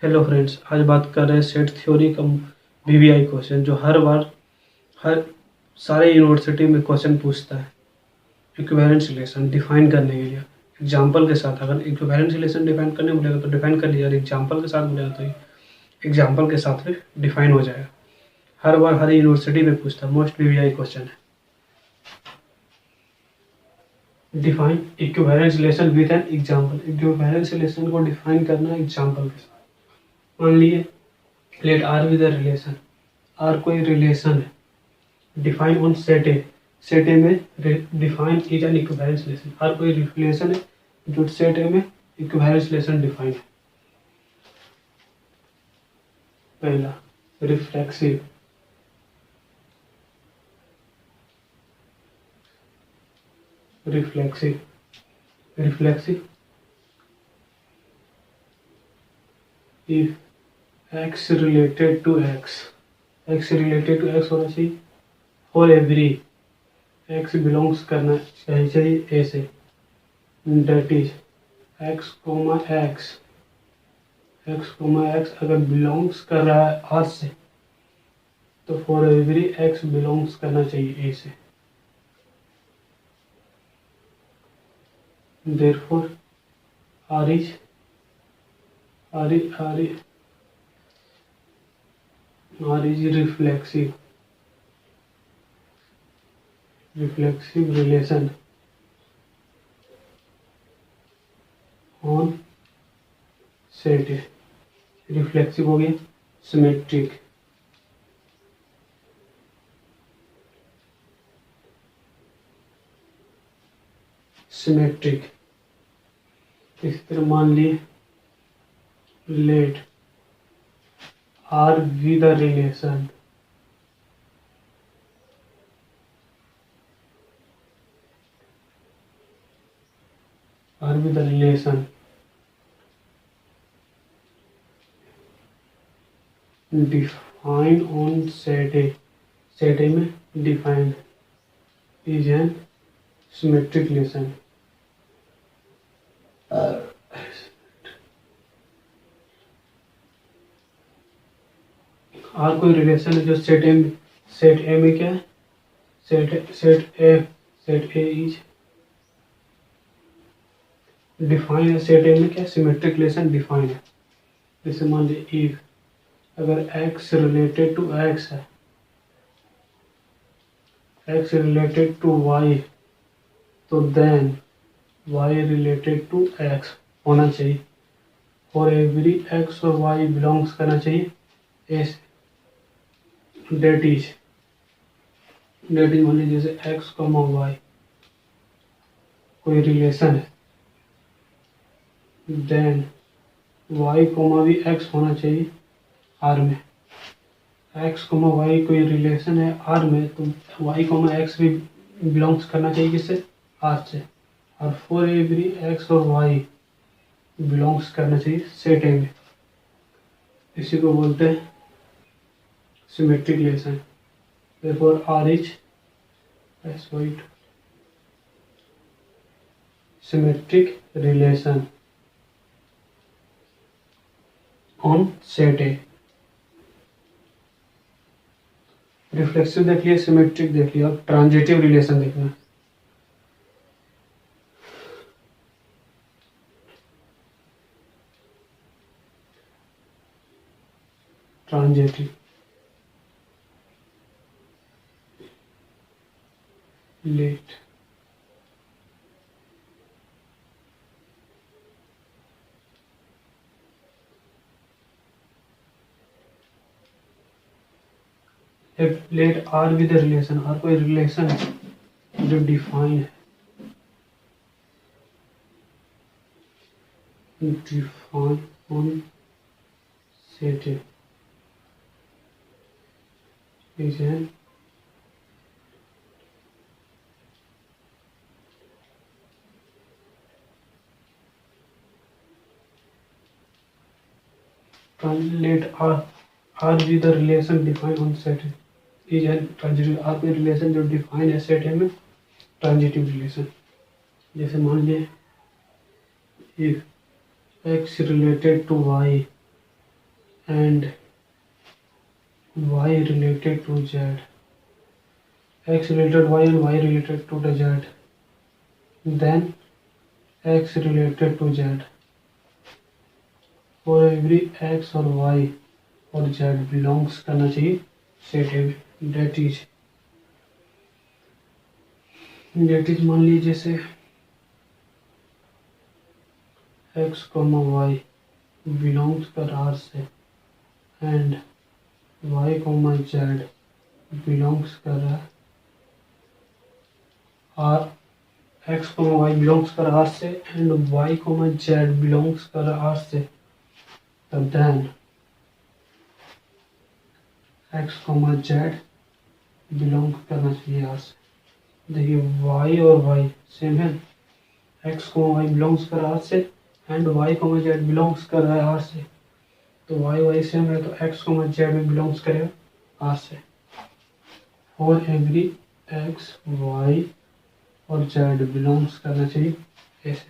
Hello friends, आज बात कर रहे हैं सेट थ्योरी का वीवीआई क्वेश्चन जो हर बार हर सारे यूनिवर्सिटी में क्वेश्चन पूछता है। इक्विवेलेंस रिलेशन डिफाइन करने के लिए एग्जांपल के साथ, अगर इक्विवेलेंस रिलेशन डिफाइन करने बोलेगा तो डिफाइन कर लिया, एग्जांपल के साथ बोलेगा तो एग्जांपल के साथ फिर डिफाइन हो जाएगा। हर बार हर यूनिवर्सिटी में पूछता है, मोस्ट वीवीआई क्वेश्चन है। Define equivalence relation with an example. Equivalence relation को डिफाइन करना है एग्जांपल के साथ। मान लिए let R with relation, R कोई रिलेशन है, define on set A. Set A में define is an equivalence relation. R कोई रिलेशन है जो सेट ए में इक्विवेलेंस रिलेशन डिफाइन है। पहला reflexive, reflexive reflexive if x related to x, x related to x होना चाहिए फॉर एवरी एक्स बिलोंग्स करना चाहिए ए से, that is x comma x, x comma x अगर बिलोंग्स कर रहा है आर से तो फॉर एवरी एक्स बिलोंग्स करना चाहिए ए से। Therefore R is reflexive, reflexive relation on set A. Reflexive हो गया। सिमेट्रिक, सिमेट्रिक इस तरह मान लिए let R with the relation, R with the relation define on set A. Set A में defined is an symmetric relation. R कोई relation है जो सेट ए में, सेट ए में क्या है, सेट ए इज डिफाइन है। सेट ए में क्या सिमेट्रिक रिलेशन डिफाइन है। जैसे मान लीजिए इफ अगर x रिलेटेड टू x है, x रिलेटेड टू y, तो then y related to x होना चाहिए। फॉर एवरी x और y बिलोंग्स करना चाहिए एस, डेट इज मान लीजिए जैसे x कॉमा y कोई रिलेशन है, देन y कॉमा भी x होना चाहिए आर में। x कॉमा वाई कोई रिलेशन है आर में तो y कॉमा एक्स भी बिलोंग्स करना चाहिए किससे, आर से। और फॉर एवरी x और y बिलोंग्स करना चाहिए सेट ए में। इसी को बोलते हैं symmetric relation. Therefore R is symmetric relation on set A. Reflexive देख लिया, सिमेट्रिक देख लिया, अब ट्रांजिटिव रिलेशन देखना। Transitive let let R with relation, R कोई रिलेशन है जो डिफाइन है, define on set A is an let R with the relation defined on set is an transitive। R कोई रिलेशन जो डिफाइन है set A में, transitive relation. जैसे मान लिए if x related to y and y related to z, x related y and y related to the z, then x related to z. For every x और y और z belongs करना चाहिए set A में। Date is मान लीजिए जैसे x, y belongs कर R से एंड y, z बिलोंग्स कर रहा है R, x, y बिलोंग्स कर R से एंड y, z बिलोंग्स कर R से, तब देन x, z बिलोंग करना चाहिए R से। देखिए y और y सेम है, x, y बिलोंग्स कर R से एंड y, z बिलोंग्स कर रहा है R से, तो y सेम है तो x, z में बिलोंग्स करेगा R से। और एवरी x, y और z बिलोंग्स करना चाहिए ऐसे।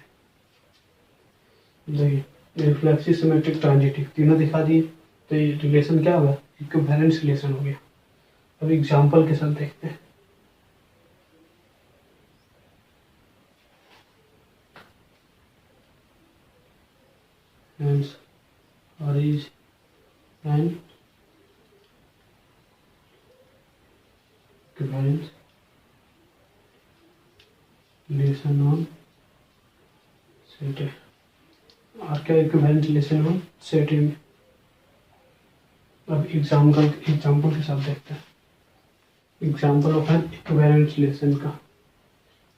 देखिए रिफ्लेक्सिव, सिमेट्रिक, ट्रांजिटिव तीनों दिखा दिए, तो ये रिलेशन क्या हुआ, इक्विवेलेंस रिलेशन हो गया। अब एग्जांपल के साथ देखते हैं। Hence R is an equivalence relation on set A। R क्या equivalent relation on set A में। अब एग्जांपल के साथ देखते हैं। Example of N equivalent relation का,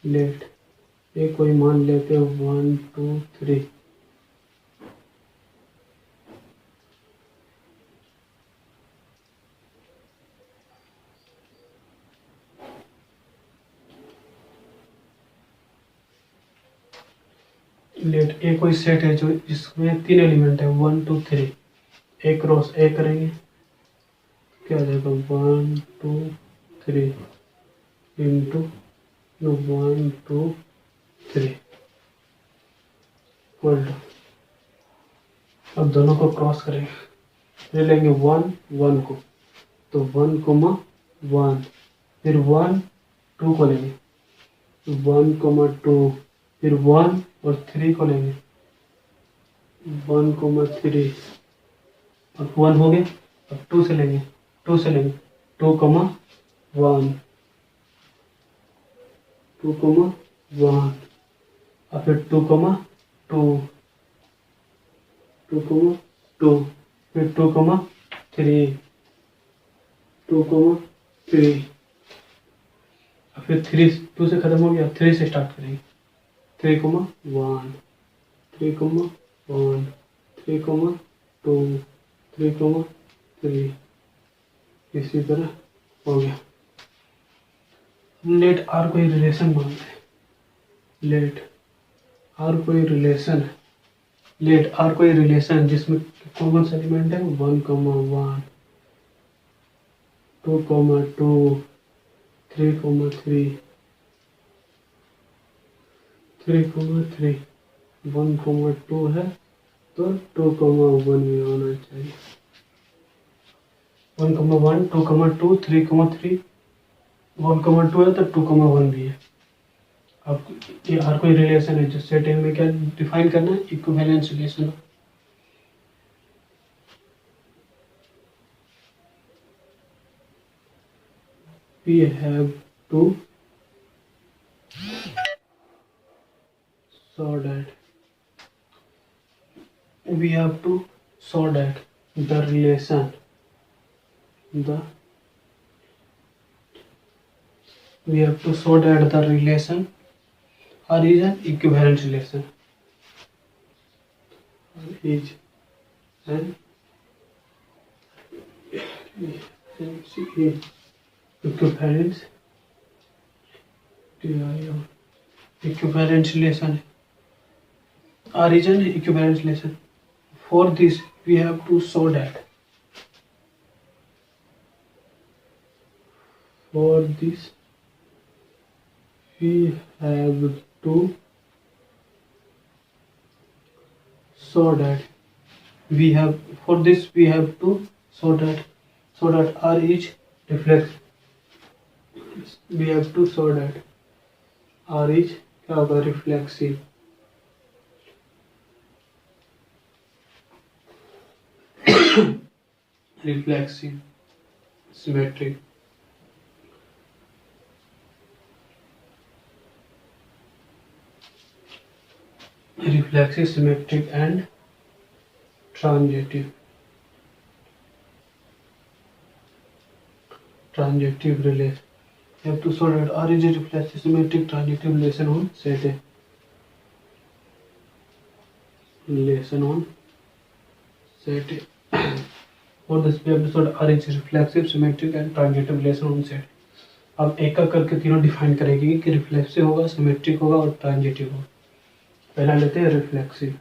लेट ए कोई मान लेते हैं 1 2 3, लेट ए कोई सेट है जो जिसमें 3 एलिमेंट है 1 2 3, एक क्रॉस ए करेंगे क्या आ जाएगा 1 2 3 इंटू 1 2 3 वर्ल्ड। अब दोनों को क्रॉस करेंगे, ले लेंगे 1 1 को, तो 1 1, फिर 1 2 को लेंगे, 1 2, फिर 1 और 3 को लेंगे, 1 3 और 1 हो गए। अब 2 से लेंगे 2 1, 2 1 और फिर 2 2 2 2, फिर 2 3 2 3, और फिर 3 2 से खत्म हो गया, 3 से स्टार्ट करेंगे 3 1 3 1 3 2 3 3, इसी तरह हो गया। लेट आर कोई रिलेशन मानते हैं, लेट आर कोई रिलेशन है, लेट आर कोई रिलेशन जिसमें कॉमन एलिमेंट है 1 1 2 2 3 3 3 3, 1 2 है तो 2 1 भी होना चाहिए, 1 1 2 2 3 3, 1 2 है तो 2 1 भी है। अब ये हर कोई रिलेशन है जो सेट ए में क्या डिफाइन करना है, equivalence relation. We have to show that the relation R is an equivalent relation, is an equivalence relation है। R is an equivalence relation. For this we have to show that we have for this we have to so that R is reflex, we have to show that R is क्या होगा reflexive. Reflexive symmetric. Reflexive symmetric and transitive relation. You have to show that R is a reflexive symmetric transitive relation on set A. Relation on set A. For this we have to show that R is a reflexive symmetric and transitive relation on set. अब एक एक करके तीनों define करेंगे कि reflexive होगा, symmetric होगा और ट्रांजिटिव होगा. पहला लेते हैं रिफ्लेक्सिव.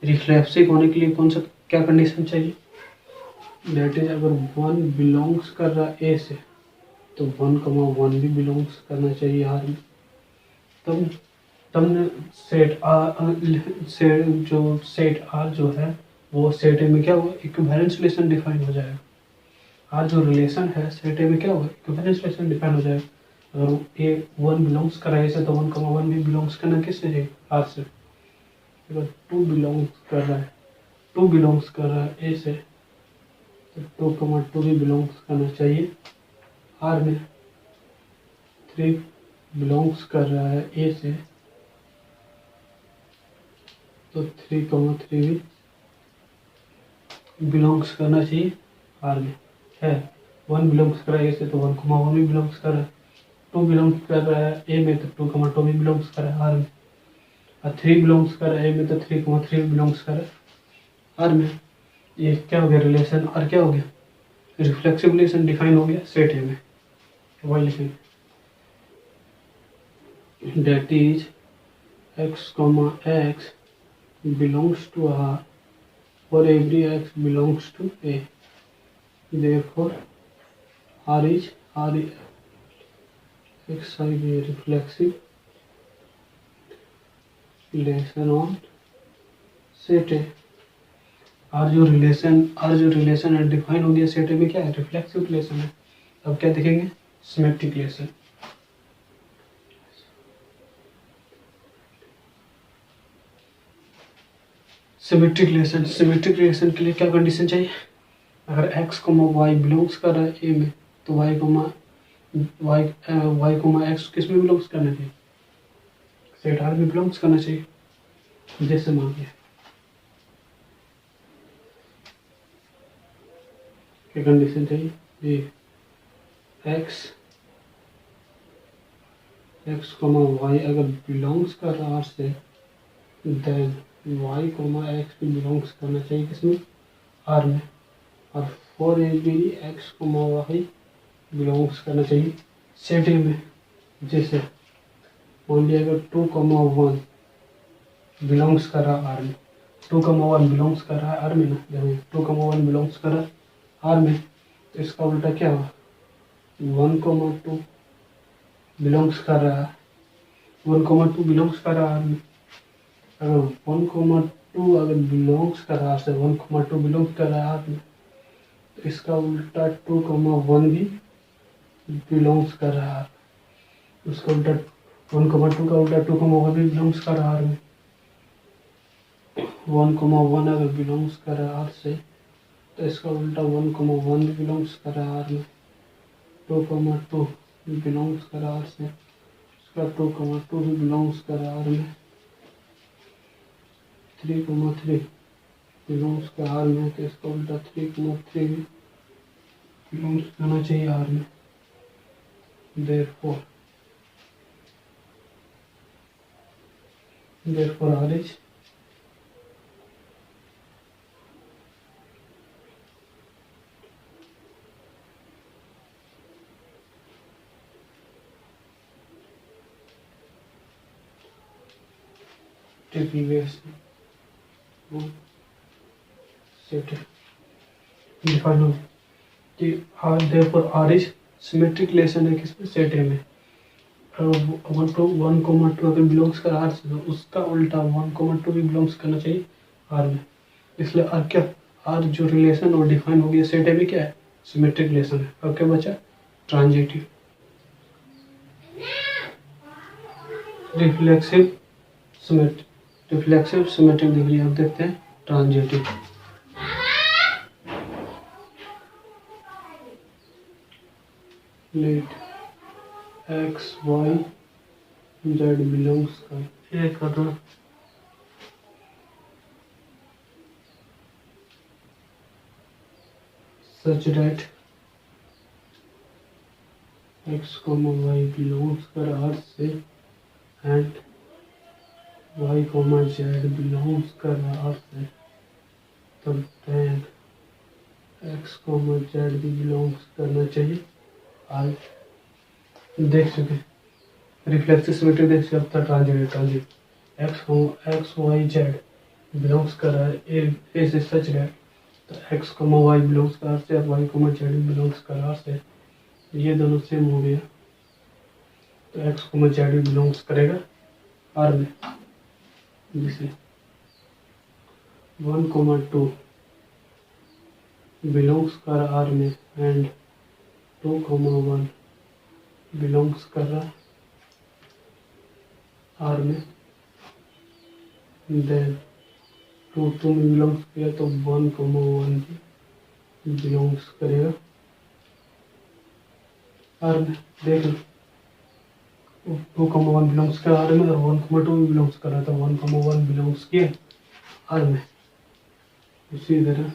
रिफ्लेक्सिव होने के लिए कौन सा क्या कंडीशन चाहिए? दैट इज अगर 1 बिलोंग्स कर रहा है ए से तो 1,1 भी बिलोंग्स करना चाहिए आर में. तब सेट आर जो है वो सेट ए में क्या हुआ, इक्विवेलेंस रिलेशन डिफाइन हो जाएगा. आर जो रिलेशन है सेट ए में क्या हुआ, इक्विवेलेंस रिलेशन डिफाइन हो जाएगा. अगर ए 1 बिलोंग्स कर रहा है ऐसे तो 1,1 भी बिलोंग्स करना किससे चाहिए, आर से. अगर 2 बिलोंग्स कर रहा है ए से तो 2,2 भी बिलोंग्स करना चाहिए आर में. 3 बिलोंग्स कर रहा है ए से तो 3,3 भी बिलोंग्स करना चाहिए आर में. है 1 बिलोंग्स कर रहा है ए से तो 1,1 भी बिलोंग्स कर रहा है. 2 बिलोंग्स कर रहा है ए में तो 2,2 भी बिलोंग्स कर रहा है आर में. और 3 बिलोंग्स कर रहा है ए में तो 3,3 भी बिलोंग्स कर रहा है आर में. ये क्या हो गया रिलेशन, और क्या हो गया रिफ्लेक्सिव रिलेशन डिफाइन हो गया सेट ए में. वही लिखेंगे that is x, x belongs to R for every x belongs to A. Therefore R is x is a reflexive relation on set A. R जो रिलेशन है define हो गया set A में क्या है, रिफ्लेक्सिव रिलेशन है. अब क्या देखेंगे, सिमेट्रिक रिलेशन. सिमेट्रिक रिलेशन के लिए क्या कंडीशन चाहिए, अगर x, y बिलोंग्स कर रहा है ए में तो y, x किस में बिलोंग्स करना चाहिए, सेट आर में बिलोंग्स करना चाहिए. जैसे मान लिया क्या कंडीशन चाहिए, ये x, y अगर बिलोंग्स कर रहा है आर से देन y, x भी बिलोंग्स करना चाहिए किसमें, आर में. और for every x, y belongs करना चाहिए सेट ए में. जैसे मान लिया अगर 2,1 बिलोंग्स कर रहा है आर में, 2,1 बिलोंग्स कर रहा है आर में ना, जब 2,1 बिलोंग्स कर रहा है आर में तो इसका उल्टा क्या हुआ, 1,2 बिलोंग्स कर रहा है, 1,2 बिलोंग्स कर रहा है आर में. अगर 1,2 अगर बिलोंग्स कर रहा है 1,2 बिलोंग्स कर रहा है आर में तो इसका उल्टा 2,1 भी बिलोंग्स कर रहा है. उसका उल्टा 1,2 का उल्टा 2,1 भी बिलोंग्स कर रहा है आर में. 1,1 अगर बिलोंग्स कर रहा है आर से तो इसका उल्टा 1,1 भी बिलोंग्स कर रहा है आर में. 2,2 बिलोंग्स कर रहा है आर से, इसका 2,2 भी बिलोंग्स कर रहा है आर में. 3,3 बिलोंग्स कर आर में तो इसका उल्टा 3,3 भी बिलोंग्स करना चाहिए आर में. therefore R is relation set define कि R, therefore R is symmetric relation है किसमें, सेट ए में। 1,2 अगर बिलोंग्स कर आर से, तो उसका उल्टा 1,2 भी बिलोंग्स करना चाहिए आर में। इसलिए आर क्या, आर जो रिलेशन और डिफाइन हो गया सेट ए में क्या है, सिमेट्रिक रिलेशन है। और क्या बचा, ट्रांजिटिव। रिफ्लेक्सिव सिमेट्रिक डिग्री अब देखते हैं transitive. Let x y z belongs कर, ये करना such that x, y belongs कर R से and y, z belongs कर R से, तब then x, z भी belongs करना चाहिए R। देख चुके रिफ्लेक्सिव सिमेट्री, देख चुके अब तक transitive x, y, z belongs कर रहा है ए से सच दैट, तो x, y बिलोंग्स कर R से और y, z बिलोंग्स कर R से, ये दोनों सेम हो गया, तो x, z भी बिलोंग्स करेगा R में। जैसे 1,2 बिलोंग्स कर R में एंड 2,1 बिलोंग्स कर रहा R में, देन 2 में बिलोंग्स किया तो 1,1 भी बिलोंग्स करेगा R में। देख लो 2,1 बिलोंग्स कर R में और 1,2 भी बिलोंग्स कर रहा था, 1,1 बिलोंग्स किया R में। उसी तरह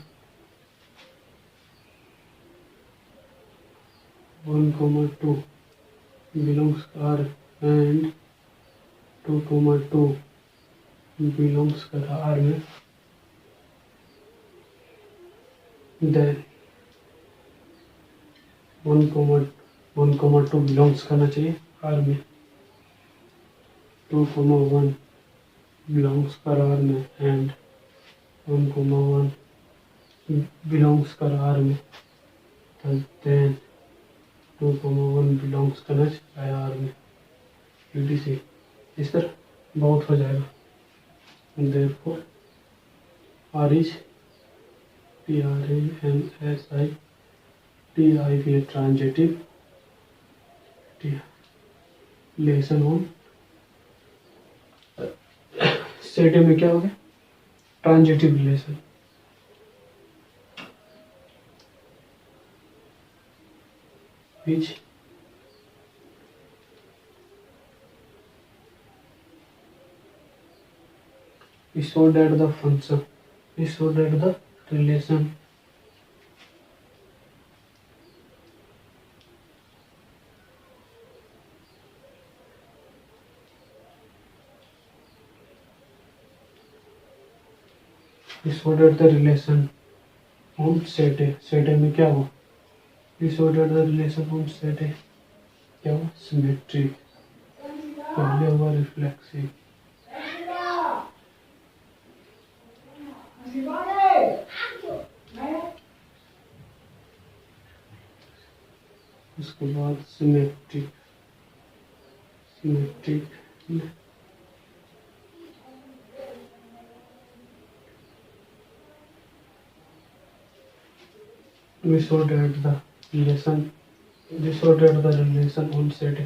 1,2 belongs R and 2,2 belongs कर R में, then 1,2 belongs करना चाहिए R में, 2,1 belongs कर R में and 1,1 belongs कर R में, then 2,1 belongs करना चाहिए R में। UDC इस तरह बहुत हो जाएगा। Therefore R is TRANSITIV transitive relation on set में क्या हो गया, transitive relation. which is so that the function is so that the relation is so that the relation on set A में क्या हो, is so that the relation on set A क्या हो, symmetric. पहले हुआ रिफ्लेक्सिव, उसके बाद symmetric we saw that the relation on set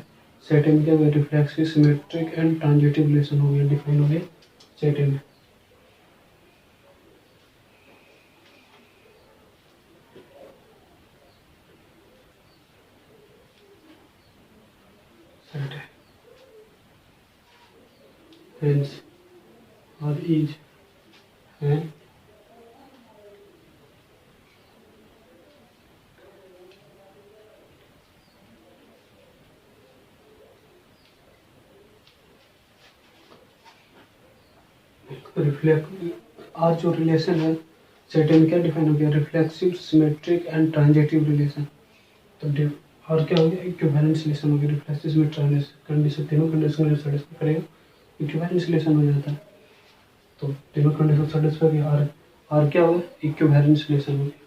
में क्या हुआ, reflexive, symmetric and transitive relation हो गया, डिफाइन हो गया सेट में। Hence R is an आज जो रिलेशन है सेट में क्या डिफाइन हो गया, reflexive, symmetric and transitive relation. तो और क्या हो गया, इक्विवेलेंस रिलेशन हो गया, रिफ्लेक्सिव, सिमेट्रिक कंडीशन, तीनों कंडीशन को सेटिस्फाई करेगा, इक्विवेलेंस रिलेशन हो जाता है। तो तीनों कंडीशन सेटिस्फाई किया, और क्या होगा, इक्विवेलेंस रिलेशन हो गया।